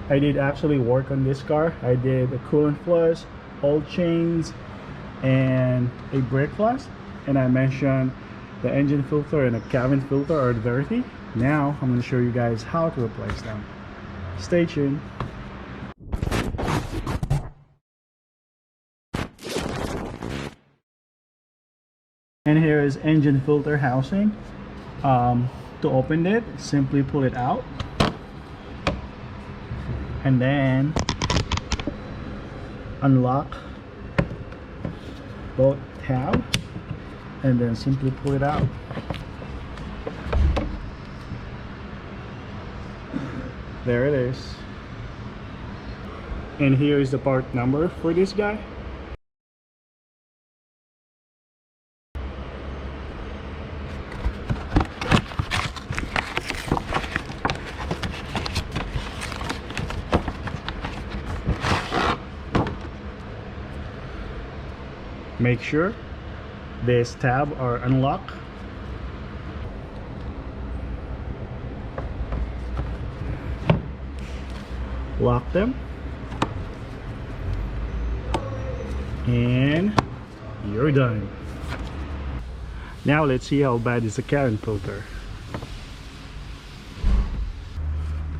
I did actually work on this car. I did a coolant flush, oil chains, and a brake flush. And I mentioned the engine filter and the cabin filter are dirty. Now I'm going to show you guys how to replace them. Stay tuned. And here is engine filter housing. To open it, simply pull it out, and then unlock both tabs, and then simply pull it out. There it is. And here is the part number for this guy. Make sure this tab are unlocked. Lock them. And you're done. Now let's see how bad is the cabin filter.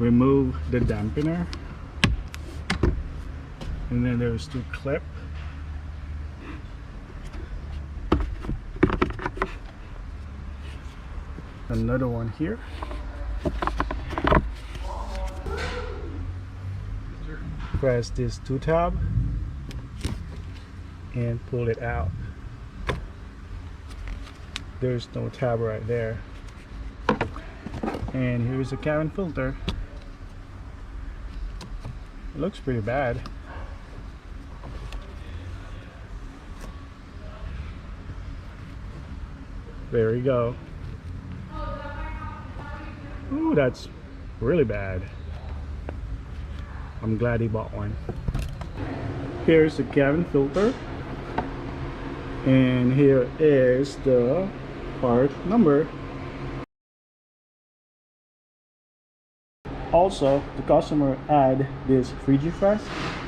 Remove the dampener. And then there's two clips. Another one here. Press this 2 tab and pull it out. There's no tab right there. And here's the cabin filter. It looks pretty bad. There you go. Ooh, that's really bad. I'm glad he bought one. Here's the cabin filter, and here is the part number. Also, the customer add this Frigifresh.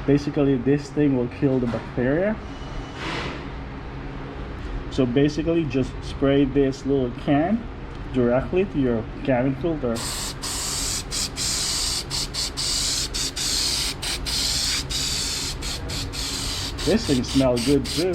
Basically, this thing will kill the bacteria. So basically, just spray this little can directly to your cabin filter. This thing smells good too.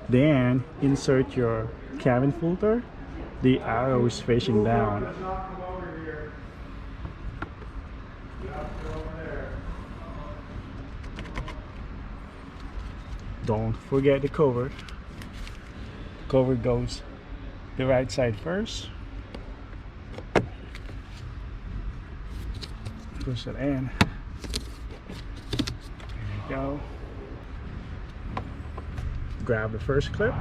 Then insert your cabin filter. The arrow is facing down. Don't forget the cover. The cover goes the right side first. Push it in. There you go. Grab the first clip.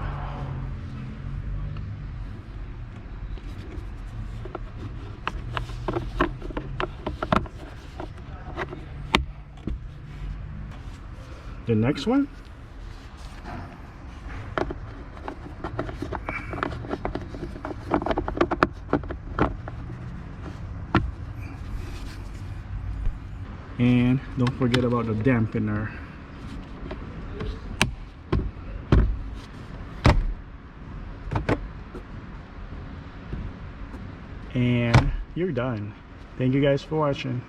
The next one. And don't forget about the dampener. And you're done. Thank you guys for watching.